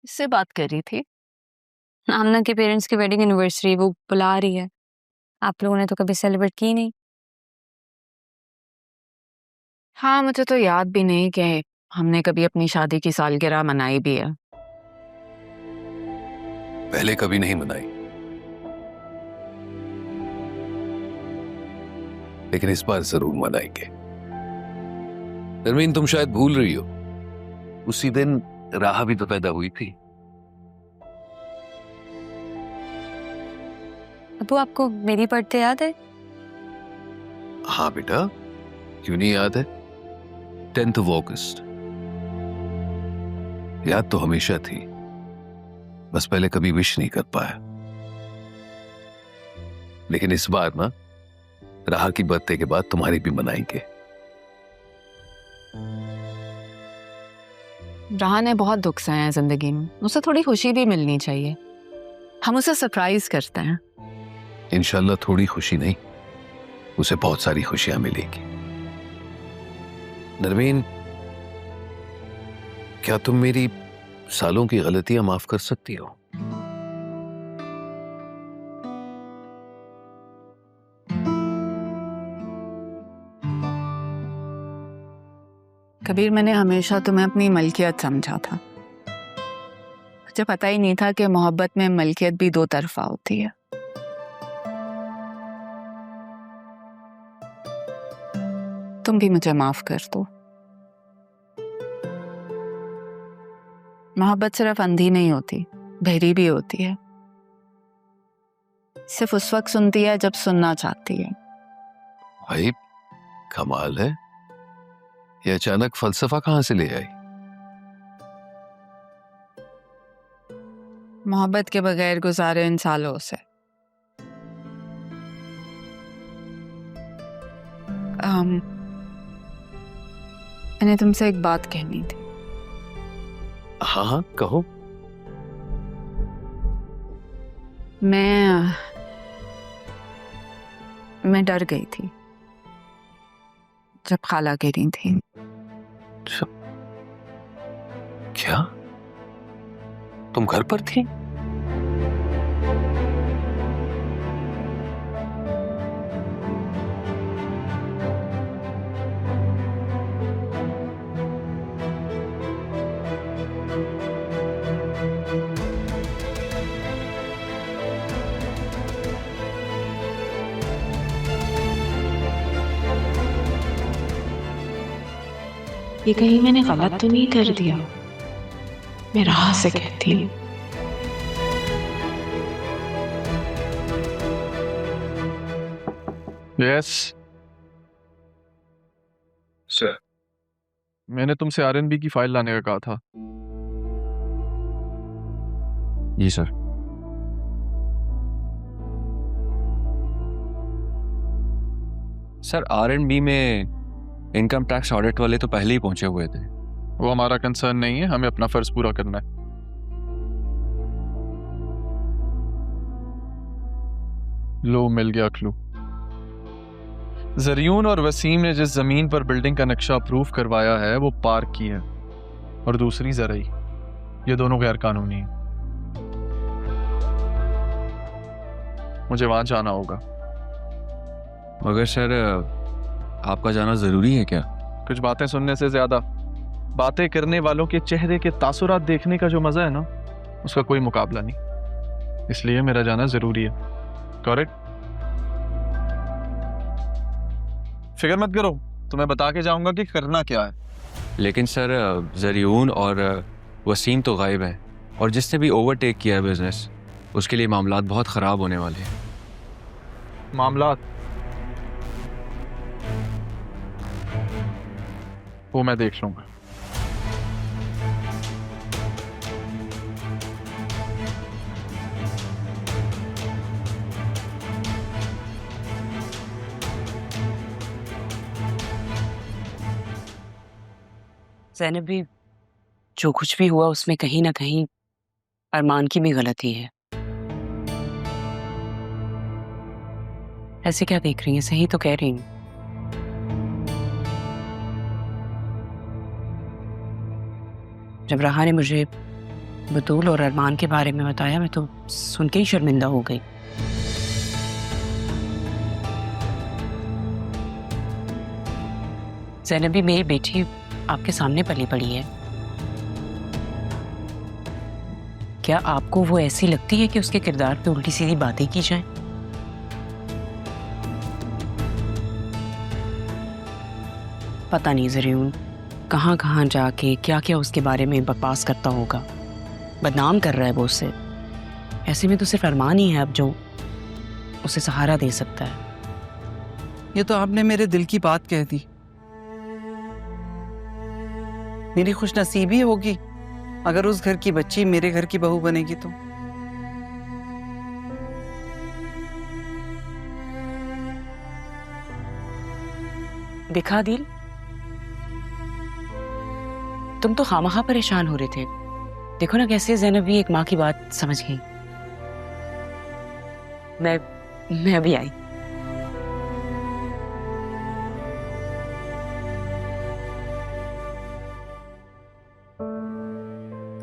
इससे बात कर रही थी। आमना के पेरेंट्स की वेडिंग एनिवर्सरी वो बुला रही है। आप लोगों ने तो कभी सेलिब्रेट की नहीं। हाँ, मुझे तो याद भी नहीं कि हमने कभी अपनी शादी की सालगिरह मनाई भी है। पहले कभी नहीं मनाई, लेकिन इस बार जरूर मनाएंगे। नरमीन, तुम शायद भूल रही हो, उसी दिन राहा भी तो पैदा हुई थी। अबू, आपको मेरी बर्थडे याद है? हाँ बेटा, क्यों नहीं याद है। 10th of August। याद तो हमेशा थी, बस पहले कभी विश नहीं कर पाया। लेकिन इस बार ना, राहा की बर्थडे के बाद तुम्हारी भी मनाएंगे। राहा ने बहुत दुख सहे हैं जिंदगी में, उसे थोड़ी खुशी भी मिलनी चाहिए। हम उसे सरप्राइज करते हैं। इंशाल्लाह थोड़ी खुशी नहीं, उसे बहुत सारी खुशियां मिलेगी। नरमीन, क्या तुम मेरी सालों की गलतियां माफ कर सकती हो? कबीर, मैंने हमेशा तुम्हें अपनी मलकियत समझा था। मुझे पता ही नहीं था कि मोहब्बत में मलकियत भी दो तरफा होती है। तुम भी मुझे माफ कर दो। मोहब्बत सिर्फ अंधी नहीं होती, बहरी भी होती है। सिर्फ उस वक्त सुनती है जब सुनना चाहती है। भाई, कमाल है, ये अचानक फलसफा कहां से ले आई? मोहब्बत के बगैर गुजारे इन सालों से। मैंने तुमसे एक बात कहनी थी। हाँ हाँ, कहो। मैं डर गई थी जब खाला गिरी थी। क्या तुम घर पर थी? ये कहीं मैंने गलत तो नहीं कर दिया? मैं राह से कहती हूँ। यस सर, मैंने तुमसे आरएनबी की फाइल लाने का कहा था। जी सर। सर, आरएनबी में इनकम टैक्स ऑडिट वाले तो पहले ही पहुंचे हुए थे। वो हमारा कंसर्न नहीं है, हमें अपना फर्ज पूरा करना है। लो, मिल गया क्लू। जरियून और वसीम ने जिस जमीन पर बिल्डिंग का नक्शा अप्रूव करवाया है वो पार्क की है, और दूसरी जरई। ये दोनों गैर कानूनी है। मुझे वहां जाना होगा। मगर सर, आपका जाना जरूरी है क्या? कुछ बातें सुनने से ज्यादा बातें करने वालों के चेहरे के तासुरात देखने का जो मजा है ना, उसका कोई मुकाबला नहीं। इसलिए मेरा जाना जरूरी है। करेक्ट? फिक्र मत करो, तुम्हें बता के जाऊंगा कि करना क्या है। लेकिन सर, जरियून और वसीम तो गायब है, और जिसने भी ओवरटेक किया है बिजनेस, उसके लिए मामलात बहुत ख़राब होने वाले हैं। मामलात वो मैं देख लूंगा। ज़ैनब भी, जो कुछ भी हुआ उसमें कहीं ना कहीं अरमान की भी गलती है। ऐसे क्या देख रही हैं? सही तो कह रही हैं। जब राहा ने मुझे बतूल और अरमान के बारे में बताया, मैं तो सुन के ही शर्मिंदा हो गई। ज़ैनब भी मेरी बेटी आपके सामने पली पड़ी है, क्या आपको वो ऐसी लगती है कि उसके किरदार पे उल्टी सीधी बातें की जाएं? पता नहीं ज़रीउन कहाँ कहाँ जाके क्या क्या उसके बारे में बकवास करता होगा, बदनाम कर रहा है वो उसे। ऐसे में तो सिर्फ अरमान ही है अब जो उसे सहारा दे सकता है। ये तो आपने मेरे दिल की बात कह दी। मेरी खुशनसीबी होगी अगर उस घर की बच्ची मेरे घर की बहू बनेगी तो। दिखा दिल, तुम तो खामखा परेशान हो रहे थे। देखो ना कैसे ज़ैनब भी एक माँ की बात समझ गई। मैं अभी आई।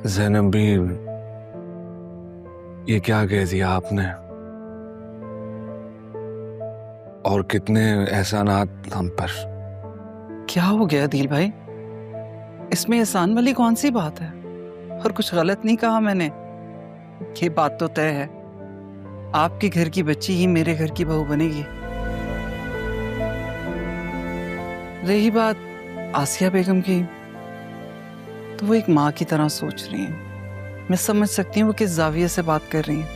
ज़ैनब भी, ये क्या कह दिया आपने? और कितने एहसानात हम पर। क्या हो गया दिल भाई, इसमें एहसान वाली कौन सी बात है? और कुछ गलत नहीं कहा मैंने। ये बात तो तय है, आपके घर की बच्ची ही मेरे घर की बहू बनेगी। रही बात आसिया बेगम की, तो वो एक माँ की तरह सोच रही हैं। मैं समझ सकती हूँ वो किस जाविये से बात कर रही हैं,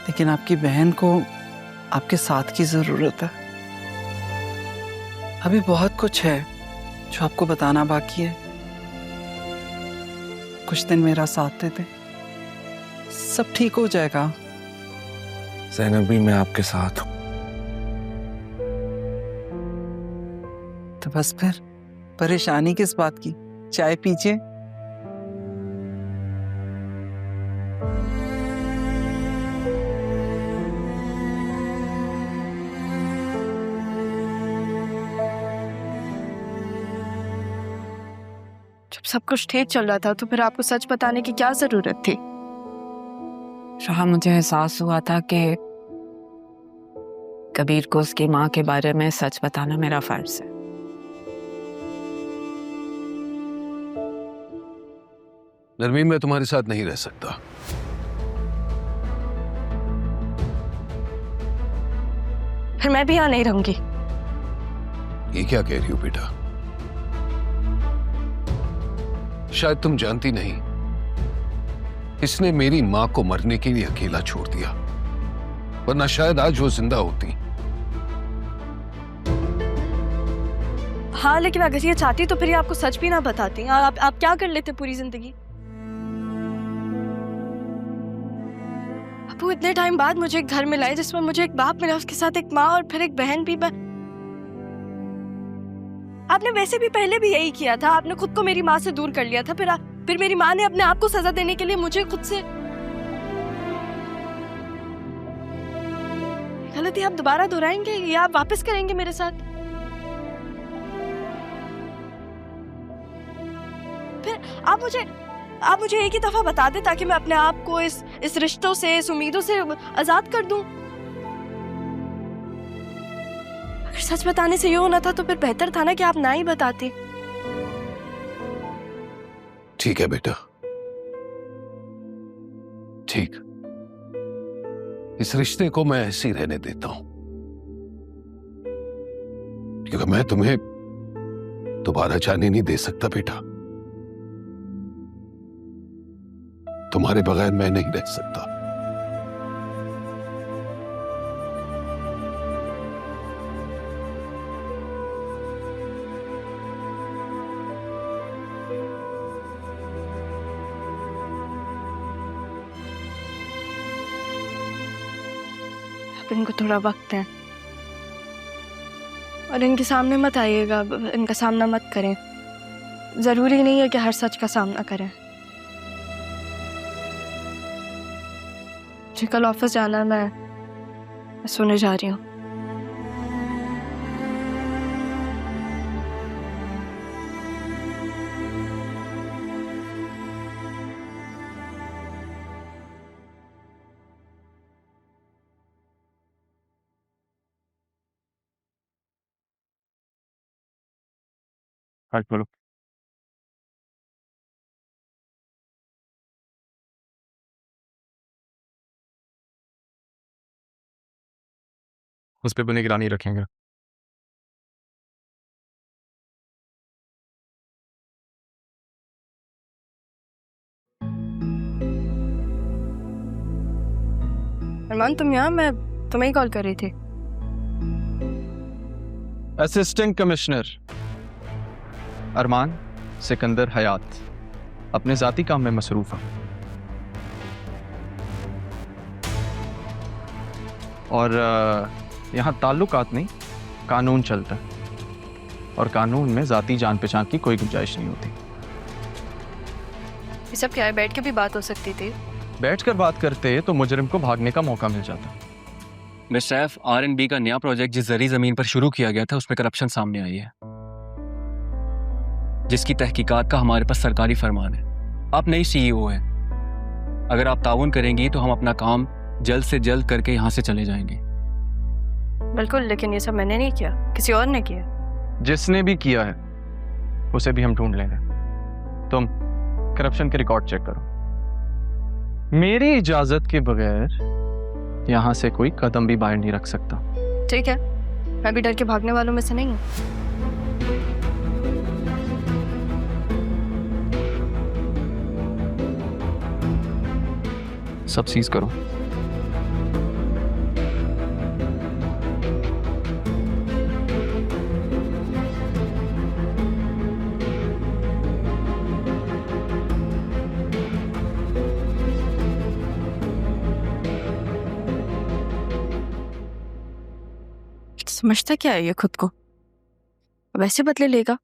लेकिन आपकी बहन को आपके साथ की जरूरत है। अभी बहुत कुछ है जो आपको बताना बाकी है। कुछ दिन मेरा साथ दे दे, सब ठीक हो जाएगा। ज़ैनब भी, मैं आपके साथ हूँ। तो बस फिर परेशानी किस बात की? चाय पीजिए। जब सब कुछ ठीक चल रहा था तो फिर आपको सच बताने की क्या जरूरत थी? शाह, मुझे एहसास हुआ था कि कबीर को उसकी माँ के बारे में सच बताना मेरा फर्ज है। नरमीन, मैं तुम्हारे साथ नहीं रह सकता। फिर मैं भी यहाँ नहीं रहूंगी। ये क्या कह रही हो बेटा? शायद तुम जानती नहीं, इसने मेरी मां को मरने के लिए अकेला छोड़ दिया, वरना शायद आज वो जिंदा होती। हाँ, लेकिन अगर ये चाहती तो फिर ये आपको सच भी ना बताती। आप क्या कर लेते पूरी जिंदगी? वो इतने टाइम बाद मुझे एक घर मिला है जिसमें मुझे एक बाप मिला, उसके साथ एक माँ और फिर एक बहन भी। आपने वैसे भी पहले भी यही किया था, आपने खुद को मेरी माँ से दूर कर लिया था, फिर मेरी माँ ने अपने आप को सजा देने के लिए मुझे खुद से। गलती आप दोबारा दोहराएंगे या आप वापस करेंगे मेरे साथ? फिर आप मुझे एक ही दफा बता दे ताकि मैं अपने आप को इस रिश्तों से, इस उम्मीदों से आजाद कर दूं। अगर सच बताने से ये होना था तो फिर बेहतर था ना कि आप ना ही बताते। ठीक है बेटा, ठीक, इस रिश्ते को मैं ऐसे ही रहने देता हूं, क्योंकि मैं तुम्हें दोबारा जाने नहीं दे सकता बेटा। तुम्हारे बगैर मैं नहीं रह सकता। अब इनको थोड़ा वक्त है और इनके सामने मत आइएगा, इनका सामना मत करें। जरूरी नहीं है कि हर सच का सामना करें। मुझे कल ऑफिस जाना है, मैं सोने जा रही हूँ। हाँ बोलो। उस पे भी निगरानी रखेंगे। अरमान तुम यहाँ, मैं तुम्हें ही कॉल कर रही थी। असिस्टेंट कमिश्नर अरमान सिकंदर हयात अपने जाती काम में मसरूफ है और यहाँ ताल्लुकात नहीं, कानून चलता है और कानून में जाती जान पहचान की कोई गुंजाइश नहीं होती। ये सब क्या है, बैठ के भी बात हो सकती थी। बैठकर बात करते तो मुजरिम को भागने का मौका मिल जाता। मिस सैफ, R&B का नया प्रोजेक्ट जिस जरी जमीन पर शुरू किया गया था उसमें करप्शन सामने आई है, जिसकी तहकीकात का हमारे पास सरकारी फरमान है। आप नई CEO हैं, अगर आप ताउन करेंगी तो हम अपना काम जल्द से जल्द करके यहाँ से चले जाएंगे। बिल्कुल, लेकिन ये सब मैंने नहीं किया, किसी और ने किया। जिसने भी किया है उसे भी हम ढूंढ लेंगे। तुम करप्शन के रिकॉर्ड चेक करो। मेरी इजाजत के बगैर यहाँ से कोई कदम भी बाहर नहीं रख सकता। ठीक है, मैं भी डर के भागने वालों में से नहीं हूँ। सब सीज करो। समझता क्या है ये खुद को, अब ऐसे बदले लेगा।